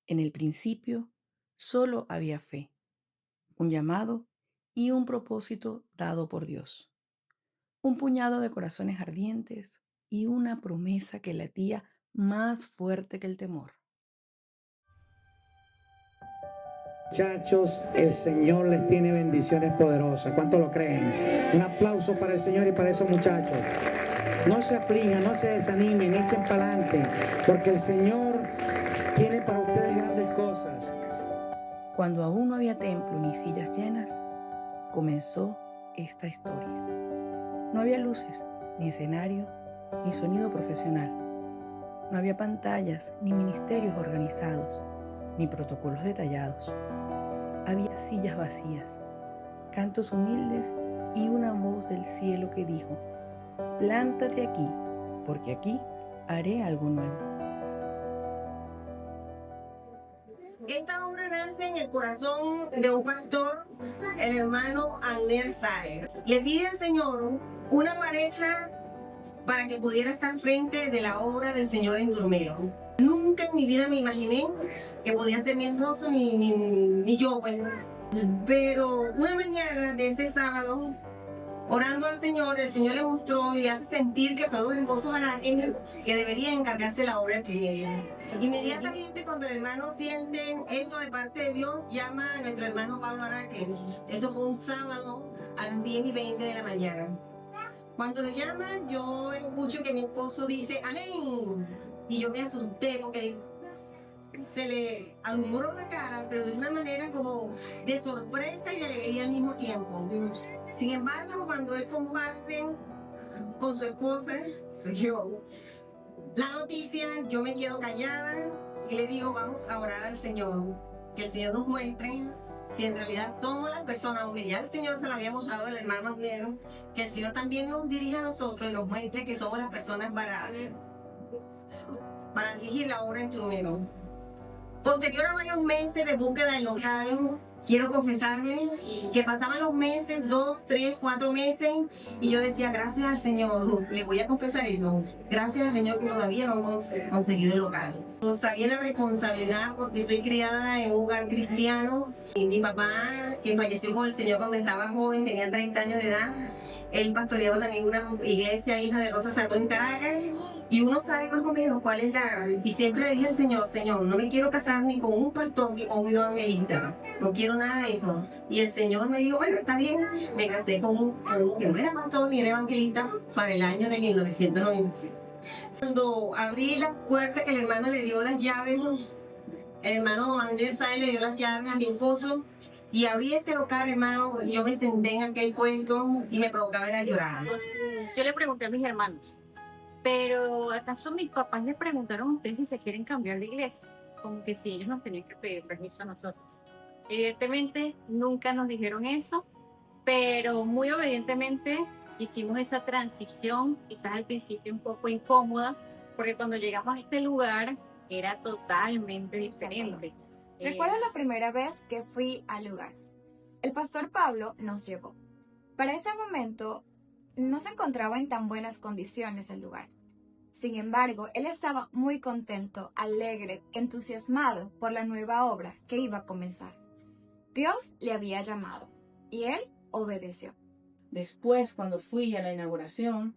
En el principio solo había fe, un llamado y un propósito dado por Dios. Un puñado de corazones ardientes y una promesa que latía más fuerte que el temor. Muchachos, el Señor les tiene bendiciones poderosas. ¿Cuánto lo creen? Un aplauso para el Señor y para esos muchachos. No se aflijan, no se desanimen, echen para adelante, porque el Señor tiene para ustedes grandes cosas. Cuando aún no había templo ni sillas llenas, comenzó esta historia. No había luces, ni escenario, ni sonido profesional. No había pantallas, ni ministerios organizados, ni protocolos detallados. Había sillas vacías, cantos humildes y una voz del cielo que dijo: plántate aquí, porque aquí haré algo nuevo. Esta obra nace en el corazón de un pastor, el hermano Agner Saer. Le pide al Señor una pareja para que pudiera estar frente de la obra del Señor en Turmero. Nunca en mi vida me imaginé que podía ser mi esposo ni yo, bueno. Pero una mañana de ese sábado, orando al Señor, el Señor le mostró y hace sentir que son los esposos arácnidos que deberían encargarse la obra que ellos. Inmediatamente cuando el hermano siente esto de parte de Dios, llama a nuestro hermano Pablo Araque. Eso fue un sábado a las 10:20 de la mañana. Cuando lo llaman, yo escucho que mi esposo dice amén. Y yo me asusté porque se le alumbró la cara, pero de una manera como de sorpresa y de alegría al mismo tiempo. Sin embargo, cuando él comparte con su esposa, soy yo, la noticia, yo me quedo callada y le digo, vamos a orar al Señor, que el Señor nos muestre si en realidad somos las personas, aunque ya el Señor se lo había mostrado al hermano Nero, que el Señor también nos dirija a nosotros y nos muestre que somos las personas para dirigir la obra en Trumero. Posterior a varios meses de búsqueda del local, quiero confesarme que pasaban los meses, 2, 3, 4 meses, y yo decía, gracias al Señor, le voy a confesar eso, gracias al Señor que todavía no hemos conseguido el local. Sabía la responsabilidad porque soy criada en un hogar cristiano, y mi papá, que falleció con el Señor cuando estaba joven, tenía 30 años de edad, él pastoreaba también una iglesia, hija de Rosa Salvo en Caracas, y uno sabe más o menos cuál es la... Y siempre le dije al Señor, Señor, no me quiero casar ni con un pastor ni con un evangelista. No quiero nada de eso. Y el Señor me dijo, bueno, está bien. Me casé con un que no era pastor ni era evangelista para el año de 1996. Cuando abrí la puerta que el hermano le dio las llaves, el hermano Andrés Sáenz le dio las llaves a mi esposo, y abrí este local, hermano, yo me senté en aquel cuento y me provocaba era llorar. Yo le pregunté a mis hermanos, pero ¿acaso mis papás les preguntaron a ustedes si se quieren cambiar de iglesia? Como que si ellos nos tenían que pedir permiso a nosotros. Evidentemente nunca nos dijeron eso, pero muy obedientemente hicimos esa transición, quizás al principio un poco incómoda, porque cuando llegamos a este lugar era totalmente diferente. Recuerdo la primera vez que fui al lugar. El pastor Pablo nos llevó. Para ese momento no se encontraba en tan buenas condiciones el lugar. Sin embargo, él estaba muy contento, alegre, entusiasmado por la nueva obra que iba a comenzar. Dios le había llamado y él obedeció. Después, cuando fui a la inauguración,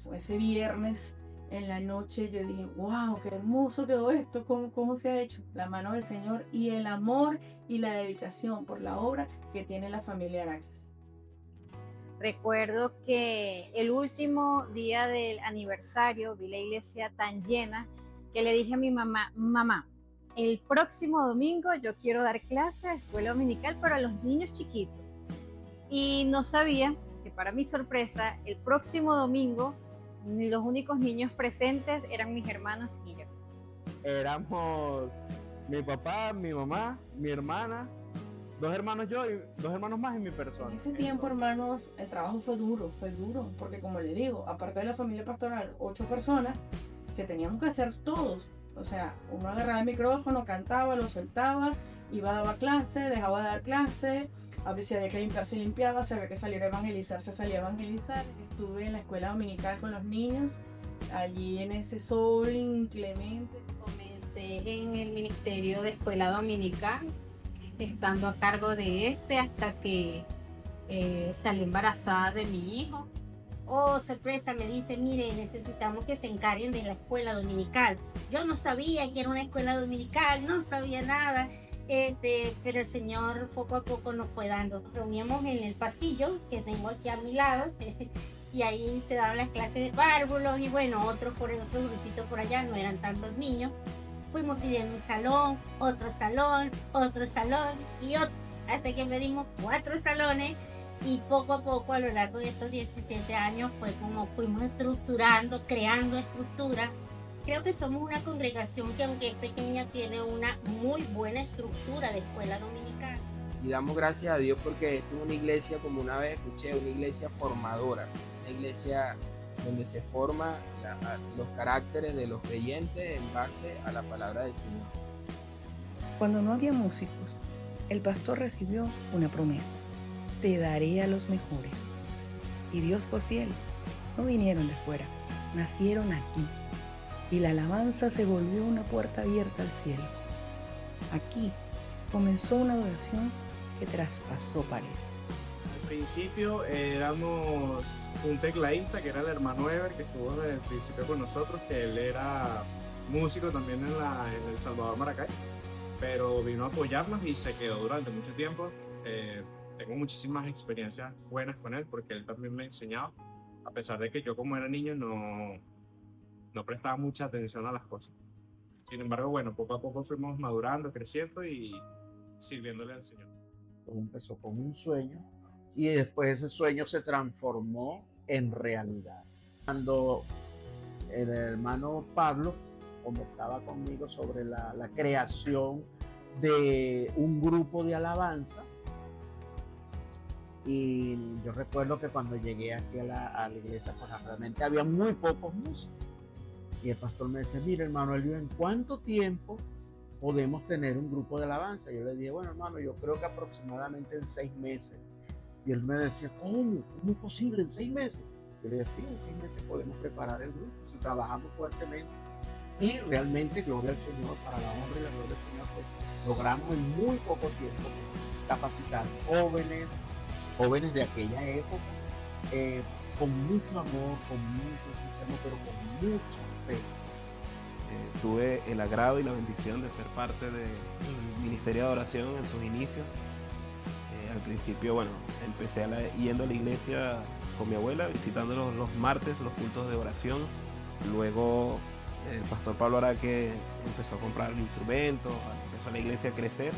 fue ese viernes en la noche, yo dije, wow, qué hermoso quedó esto, cómo se ha hecho. La mano del Señor y el amor y la dedicación por la obra que tiene la familia Araque. Recuerdo que el último día del aniversario vi la iglesia tan llena que le dije a mi mamá, mamá, el próximo domingo yo quiero dar clase de escuela dominical para los niños chiquitos. Y no sabía que, para mi sorpresa, el próximo domingo los únicos niños presentes eran mis hermanos y yo. Éramos mi papá, mi mamá, mi hermana, 2 hermanos yo y 2 hermanos más y mi persona. En ese tiempo, hermanos, el trabajo fue duro, porque como le digo, aparte de la familia pastoral, 8 personas que teníamos que hacer todos. O sea, uno agarraba el micrófono, cantaba, lo soltaba, iba a dar clase, dejaba de dar clase, a veces si había que limpiar se limpiaba, si había que salir a evangelizar se salía a evangelizar. Estuve en la escuela dominical con los niños, allí en ese sol inclemente. Comencé Empecé en el Ministerio de Escuela Dominical, estando a cargo de hasta que salí embarazada de mi hijo. Oh, sorpresa, me dice, mire, necesitamos que se encarguen de la escuela dominical. Yo no sabía que era una escuela dominical, no sabía nada, pero el Señor poco a poco nos fue dando. Nos reuníamos en el pasillo que tengo aquí a mi lado y ahí se daban las clases de párvulos y bueno, otro grupito por allá, no eran tantos niños. Fuimos pidiendo un salón y otro, hasta que pedimos 4 salones. Y poco a poco, a lo largo de estos 17 años, fue como fuimos estructurando, creando estructura. Creo que somos una congregación que, aunque es pequeña, tiene una muy buena estructura de escuela dominical. Y damos gracias a Dios porque esto es una iglesia, como una vez escuché, una iglesia formadora, una iglesia donde se forma los caracteres de los creyentes en base a la palabra del Señor. Cuando no había músicos, el pastor recibió una promesa: te daré a los mejores. Y Dios fue fiel. No vinieron de fuera, nacieron aquí. Y la alabanza se volvió una puerta abierta al cielo. Aquí comenzó una adoración que traspasó paredes. Al principio éramos un tecladista que era el hermano Ever, que estuvo desde el principio con nosotros, que él era músico también en El Salvador, Maracay, pero vino a apoyarnos y se quedó durante mucho tiempo. Tengo muchísimas experiencias buenas con él porque él también me enseñaba, a pesar de que yo como era niño no prestaba mucha atención a las cosas. Sin embargo, bueno, poco a poco fuimos madurando, creciendo y sirviéndole al Señor. Todo empezó con un sueño y después ese sueño se transformó en realidad. Cuando el hermano Pablo conversaba conmigo sobre la creación de un grupo de alabanza, y yo recuerdo que cuando llegué aquí a la iglesia, pues realmente había muy pocos músicos. Y el pastor me decía, mira hermano Elio, ¿en cuánto tiempo podemos tener un grupo de alabanza? Yo le dije, bueno hermano, yo creo que aproximadamente en 6 meses. Y él me decía, ¿cómo? ¿Cómo es posible? ¿En 6 meses? Yo le decía, sí, en 6 meses podemos preparar el grupo, si trabajamos fuertemente. Y realmente, gloria al Señor, para la honra y la gloria del Señor, pues, logramos en muy poco tiempo capacitar jóvenes de aquella época, con mucho amor, con mucho entusiasmo, pero con mucha fe. Tuve el agrado y la bendición de ser parte del Ministerio de Adoración en sus inicios. Al principio, bueno, empecé yendo a la iglesia con mi abuela, visitando los martes, los cultos de oración. Luego el pastor Pablo Araque empezó a comprar instrumentos, empezó la iglesia a crecer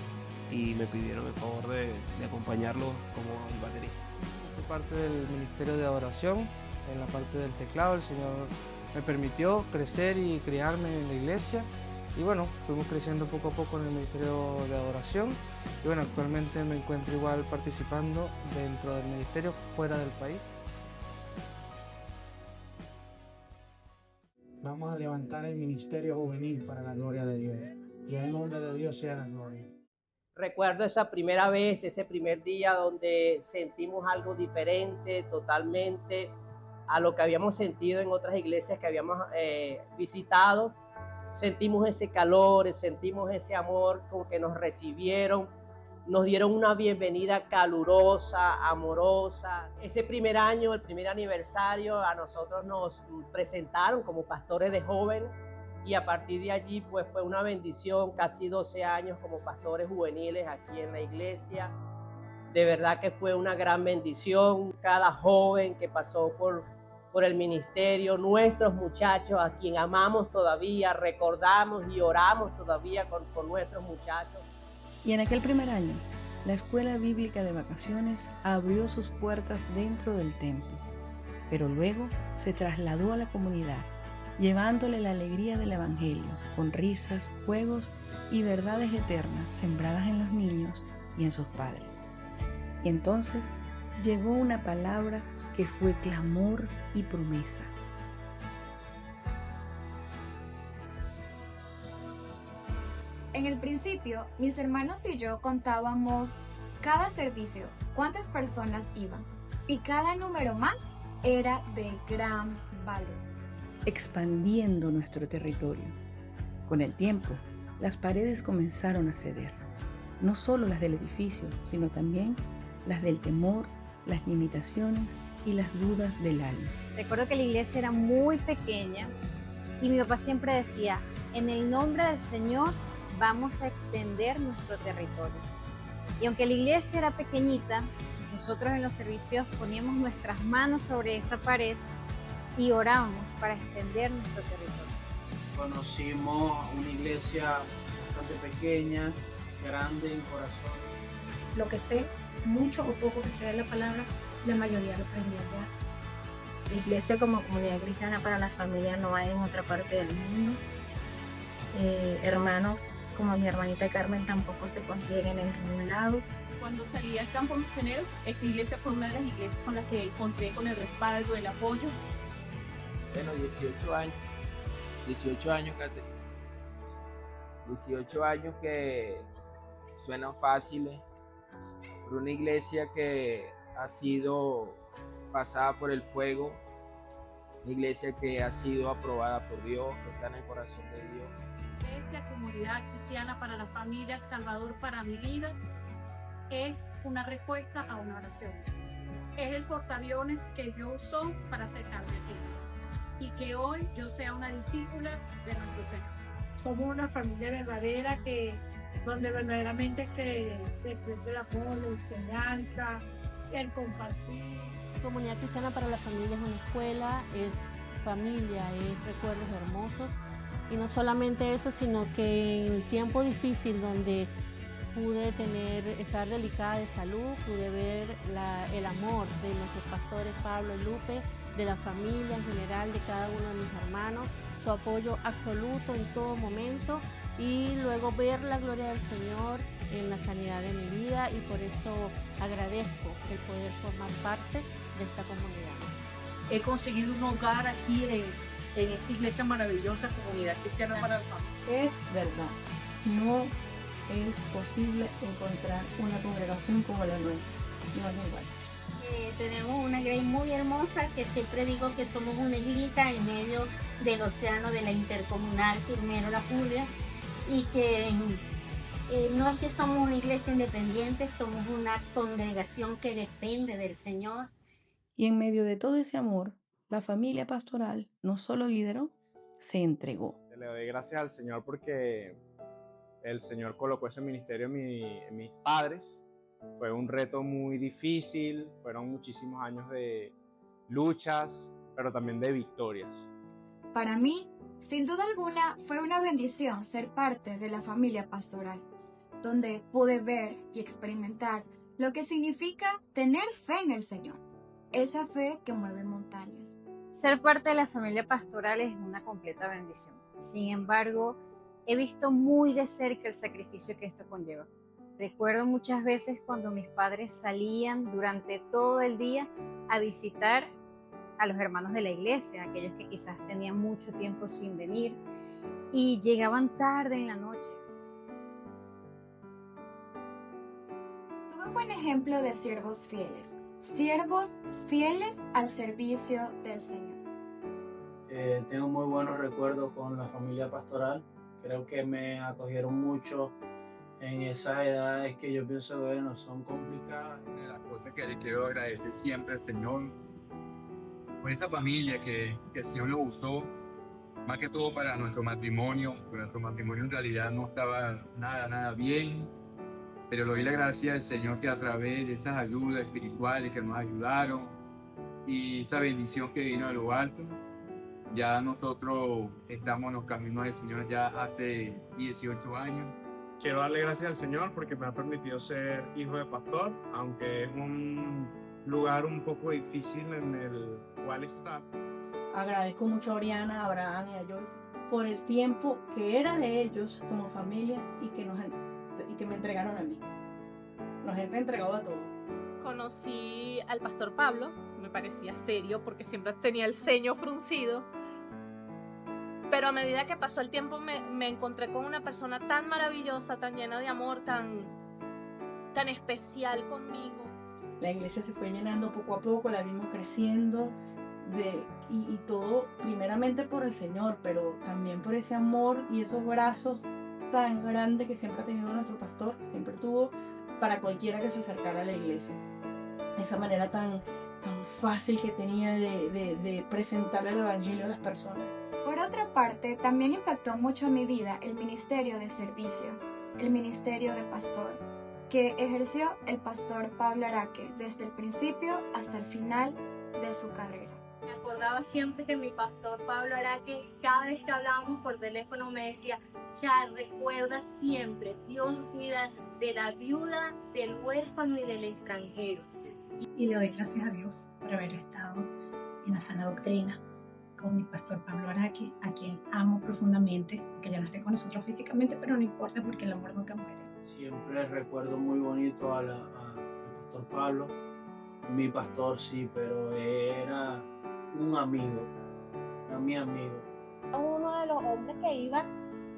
y me pidieron el favor de acompañarlo como el baterista. Soy parte del Ministerio de Adoración, en la parte del teclado. El Señor me permitió crecer y criarme en la iglesia y bueno, fuimos creciendo poco a poco en el Ministerio de Adoración y bueno, actualmente me encuentro igual participando dentro del ministerio fuera del país. Vamos a levantar el ministerio juvenil para la gloria de Dios. Y en el nombre de Dios sea la gloria. Recuerdo esa primera vez, ese primer día donde sentimos algo diferente totalmente a lo que habíamos sentido en otras iglesias que habíamos visitado. Sentimos ese calor, sentimos ese amor con que nos recibieron. Nos dieron una bienvenida calurosa, amorosa. Ese primer año, el primer aniversario, a nosotros nos presentaron como pastores de jóvenes y a partir de allí pues fue una bendición, casi 12 años como pastores juveniles aquí en la iglesia. De verdad que fue una gran bendición. Cada joven que pasó por el ministerio, nuestros muchachos a quien amamos todavía, recordamos y oramos todavía con nuestros muchachos. Y en aquel primer año, la Escuela Bíblica de Vacaciones abrió sus puertas dentro del templo, pero luego se trasladó a la comunidad, llevándole la alegría del Evangelio, con risas, juegos y verdades eternas sembradas en los niños y en sus padres. Y entonces llegó una palabra que fue clamor y promesa. En el principio, mis hermanos y yo contábamos cada servicio, cuántas personas iban, y cada número más era de gran valor. Expandiendo nuestro territorio. Con el tiempo, las paredes comenzaron a ceder, no solo las del edificio, sino también las del temor, las limitaciones y las dudas del alma. Recuerdo que la iglesia era muy pequeña y mi papá siempre decía, en el nombre del Señor vamos a extender nuestro territorio. Y aunque la iglesia era pequeñita, nosotros en los servicios poníamos nuestras manos sobre esa pared y orábamos para extender nuestro territorio. Conocimos una iglesia bastante pequeña, grande en corazón. Lo que sé, mucho o poco que sea de la palabra, la mayoría lo aprendí allá. La iglesia como comunidad cristiana para la familia no hay en otra parte del mundo. Hermanos como mi hermanita Carmen tampoco se consiguen en ningún lado. Cuando salí al campo misionero, esta iglesia fue una de las iglesias con las que conté con el respaldo, el apoyo. Bueno, 18 años. 18 años, Catherine. 18 años que suenan fáciles. Por una iglesia que ha sido pasada por el fuego. Una iglesia que ha sido aprobada por Dios, que está en el corazón de Dios. Iglesia, comunidad cristiana para la familia, Salvador para mi vida, es una respuesta a una oración. Es el portaaviones que Dios usó para acercarme aquí. Y que hoy yo sea una discípula de nuestro Señor. Somos una familia verdadera donde verdaderamente se expresa el amor, la enseñanza, el compartir. Comunidad Cristiana para la Familia es una escuela, es familia, es recuerdos hermosos. Y no solamente eso, sino que en el tiempo difícil donde pude estar delicada de salud, pude ver el amor de nuestros pastores Pablo y Lupe, de la familia en general, de cada uno de mis hermanos, su apoyo absoluto en todo momento y luego ver la gloria del Señor en la sanidad de mi vida y por eso agradezco el poder formar parte de esta comunidad. He conseguido un hogar aquí en esta iglesia maravillosa, Comunidad Cristiana para la Familia. Es verdad, no es posible encontrar una congregación como la nuestra, no es igual. Tenemos una iglesia muy hermosa que siempre digo que somos una islita en medio del océano de la intercomunal Primero La Julia y que no es que somos una iglesia independiente, somos una congregación que depende del Señor. Y en medio de todo ese amor, la familia pastoral no solo lideró, se entregó. Le doy gracias al Señor porque el Señor colocó ese ministerio en mis padres. Fue un reto muy difícil, fueron muchísimos años de luchas, pero también de victorias. Para mí, sin duda alguna, fue una bendición ser parte de la familia pastoral, donde pude ver y experimentar lo que significa tener fe en el Señor, esa fe que mueve montañas. Ser parte de la familia pastoral es una completa bendición. Sin embargo, he visto muy de cerca el sacrificio que esto conlleva. Recuerdo muchas veces cuando mis padres salían durante todo el día a visitar a los hermanos de la iglesia, aquellos que quizás tenían mucho tiempo sin venir y llegaban tarde en la noche. Tuve un buen ejemplo de siervos fieles al servicio del Señor. Tengo muy buenos recuerdos con la familia pastoral. Creo que me acogieron mucho en esas edades que yo pienso, bueno, son complicadas. Una de las cosas que le quiero agradecer siempre al Señor por esa familia que el Señor lo usó, más que todo para nuestro matrimonio. Nuestro matrimonio en realidad no estaba nada bien, pero le doy la gracia al Señor que a través de esas ayudas espirituales que nos ayudaron y esa bendición que vino de lo alto, ya nosotros estamos en los caminos del Señor ya hace 18 años. Quiero darle gracias al Señor porque me ha permitido ser hijo de pastor, aunque es un lugar un poco difícil en el cual estar. Agradezco mucho a Oriana, a Abraham y a Joyce por el tiempo que era de ellos como familia y que me entregaron a mí. Nos han entregado a todos. Conocí al pastor Pablo, me parecía serio porque siempre tenía el ceño fruncido. Pero a medida que pasó el tiempo me encontré con una persona tan maravillosa, tan llena de amor, tan especial conmigo. La iglesia se fue llenando poco a poco, la vimos creciendo y todo primeramente por el Señor, pero también por ese amor y esos brazos tan grande que siempre ha tenido nuestro pastor, que siempre tuvo para cualquiera que se acercara a la iglesia. Esa manera tan fácil que tenía de presentar el evangelio a las personas. Por otra parte, también impactó mucho en mi vida el ministerio de servicio, el ministerio de pastor, que ejerció el pastor Pablo Araque desde el principio hasta el final de su carrera. Me acordaba siempre que mi pastor Pablo Araque, cada vez que hablábamos por teléfono, me decía: Char, recuerda siempre, Dios cuida de la viuda, del huérfano y del extranjero. Y le doy gracias a Dios por haber estado en la sana doctrina con mi pastor Pablo Araque, a quien amo profundamente, que ya no esté con nosotros físicamente, pero no importa porque el amor nunca muere. Siempre recuerdo muy bonito al pastor Pablo. Mi pastor sí, pero era un amigo, era mi amigo. Uno de los hombres que iba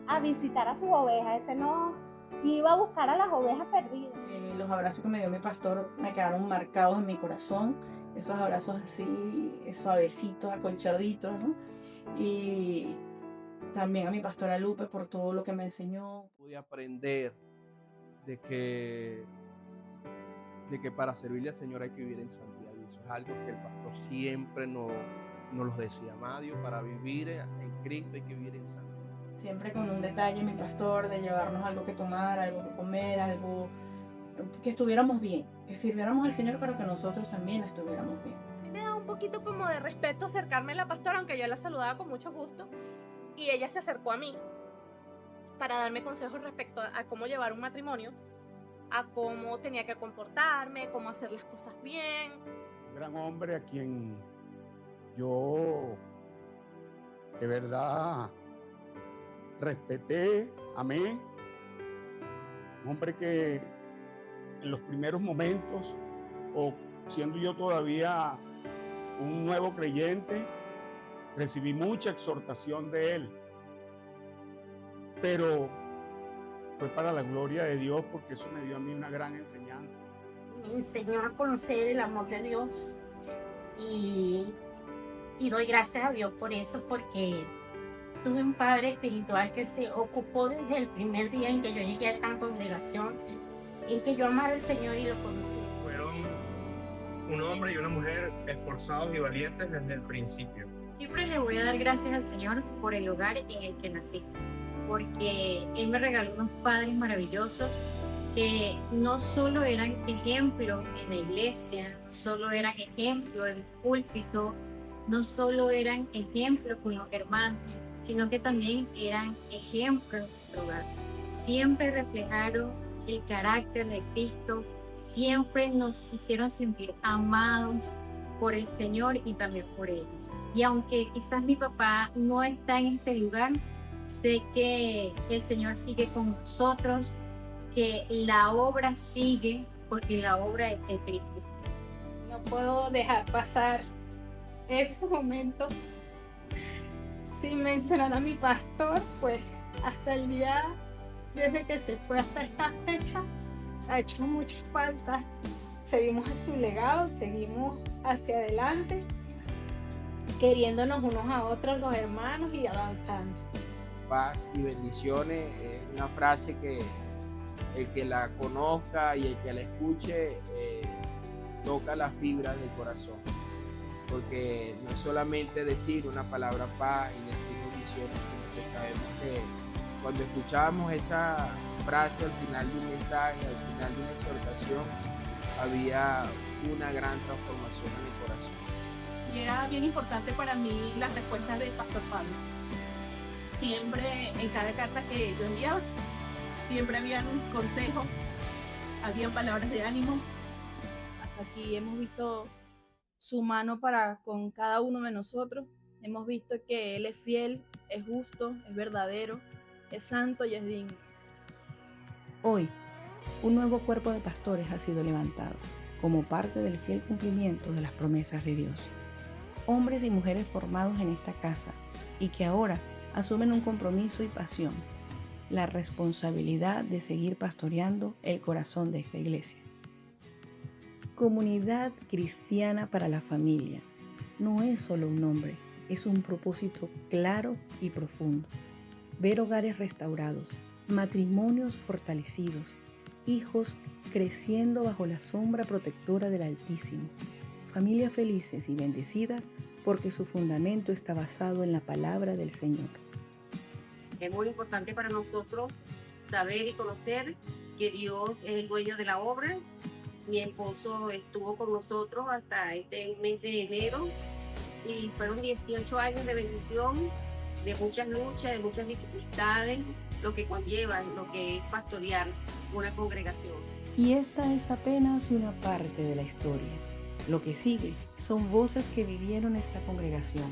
a visitar a sus ovejas, ese no iba a buscar a las ovejas perdidas. Los abrazos que me dio mi pastor me quedaron marcados en mi corazón, esos abrazos así suavecitos, acolchaditos, ¿no? Y también a mi pastora Lupe por todo lo que me enseñó. Pude aprender de que para servirle al Señor hay que vivir en santidad, y eso es algo que el pastor siempre nos lo decía: Madio, para vivir en Cristo hay que vivir en santidad. Siempre con un detalle mi pastor de llevarnos algo que tomar, algo que comer, algo que estuviéramos bien, que sirviéramos al Señor, pero que nosotros también estuviéramos bien. A mí me da un poquito como de respeto acercarme a la pastora, aunque yo la saludaba con mucho gusto, y ella se acercó a mí para darme consejos respecto a cómo llevar un matrimonio, a cómo tenía que comportarme, cómo hacer las cosas bien. Un gran hombre a quien yo de verdad respeté, amé. Un hombre que en los primeros momentos, o siendo yo todavía un nuevo creyente, recibí mucha exhortación de él. Pero fue para la gloria de Dios, porque eso me dio a mí una gran enseñanza. Me enseñó a conocer el amor de Dios y doy gracias a Dios por eso, porque tuve un padre espiritual que se ocupó desde el primer día en que yo llegué a esta congregación, en que yo amara al Señor y lo conocí. Fueron un hombre y una mujer esforzados y valientes desde el principio. Siempre le voy a dar gracias al Señor por el hogar en el que nací, porque Él me regaló unos padres maravillosos que no solo eran ejemplo en la iglesia, no solo eran ejemplo en el púlpito, no solo eran ejemplo con los hermanos, sino que también eran ejemplo en nuestro hogar. Siempre reflejaron el carácter de Cristo, siempre nos hicieron sentir amados por el Señor y también por ellos. Y aunque quizás mi papá no está en este lugar, sé que el Señor sigue con nosotros, que la obra sigue, porque la obra es de Cristo. No puedo dejar pasar este momento sin mencionar a mi pastor, pues hasta el día, desde que se fue hasta esta fecha, ha hecho mucha falta. Seguimos en su legado, seguimos hacia adelante, queriéndonos unos a otros los hermanos y avanzando. Paz y bendiciones es una frase que el que la conozca y el que la escuche toca las fibras del corazón, porque no es solamente decir una palabra paz y decir bendiciones, sino que sabemos que cuando escuchábamos esa frase al final de un mensaje, al final de una exhortación, había una gran transformación en el corazón. Y era bien importante para mí las respuestas del pastor Pablo. Siempre en cada carta que yo enviaba, siempre habían consejos, habían palabras de ánimo. Hasta aquí hemos visto su mano para con cada uno de nosotros. Hemos visto que Él es fiel, es justo, es verdadero, es santo y es digno. Hoy, un nuevo cuerpo de pastores ha sido levantado como parte del fiel cumplimiento de las promesas de Dios. Hombres y mujeres formados en esta casa y que ahora asumen un compromiso y pasión, la responsabilidad de seguir pastoreando el corazón de esta iglesia. Comunidad Cristiana para la Familia no es solo un nombre, es un propósito claro y profundo. Ver hogares restaurados, matrimonios fortalecidos, hijos creciendo bajo la sombra protectora del Altísimo, familias felices y bendecidas porque su fundamento está basado en la palabra del Señor. Es muy importante para nosotros saber y conocer que Dios es el dueño de la obra. Mi esposo estuvo con nosotros hasta este mes de enero y fueron 18 años de bendición, de muchas luchas, de muchas dificultades, lo que conlleva, lo que es pastorear una congregación. Y esta es apenas una parte de la historia. Lo que sigue son voces que vivieron esta congregación,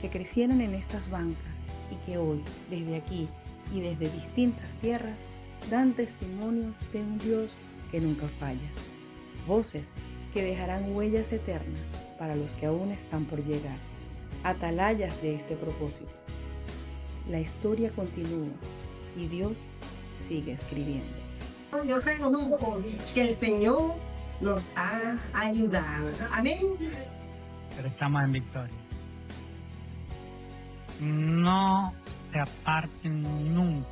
que crecieron en estas bancas y que hoy, desde aquí y desde distintas tierras, dan testimonio de un Dios que nunca falla. Voces que dejarán huellas eternas para los que aún están por llegar, atalayas de este propósito. La historia continúa y Dios sigue escribiendo. Yo reconozco que el Señor nos ha ayudado. Amén. Pero estamos en victoria. No se aparten nunca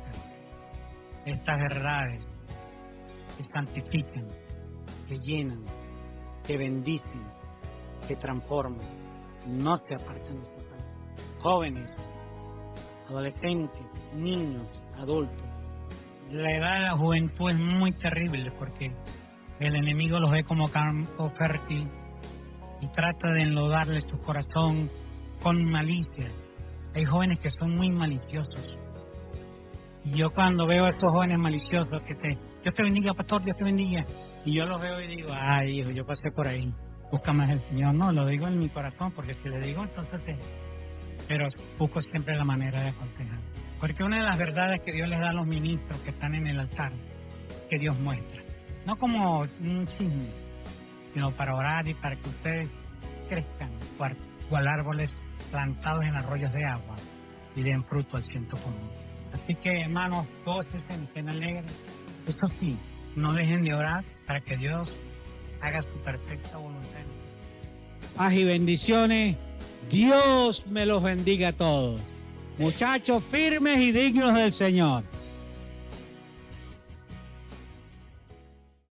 de estas verdades que santifican, que llenan, que bendicen, que transforman. No se aparten de esa parte. Jóvenes, adolescentes, niños, adultos. La edad de la juventud es muy terrible porque el enemigo los ve como campo fértil y trata de enlodarle su corazón con malicia. Hay jóvenes que son muy maliciosos. Y yo cuando veo a estos jóvenes maliciosos, Dios te bendiga, pastor, Dios te bendiga. Y yo los veo y digo, ay, hijo, yo pasé por ahí. Busca más el Señor. No, lo digo en mi corazón, porque si le digo, entonces pero busco siempre la manera de aconsejar. Porque una de las verdades que Dios les da a los ministros que están en el altar, que Dios muestra. No como un chisme, sino para orar y para que ustedes crezcan cual árboles plantados en arroyos de agua y den fruto al ciento por uno. Así que, hermanos, todos estén alegres. Eso sí, no dejen de orar para que Dios haga su perfecta voluntad. Paz y bendiciones. Dios me los bendiga a todos. Muchachos firmes y dignos del Señor.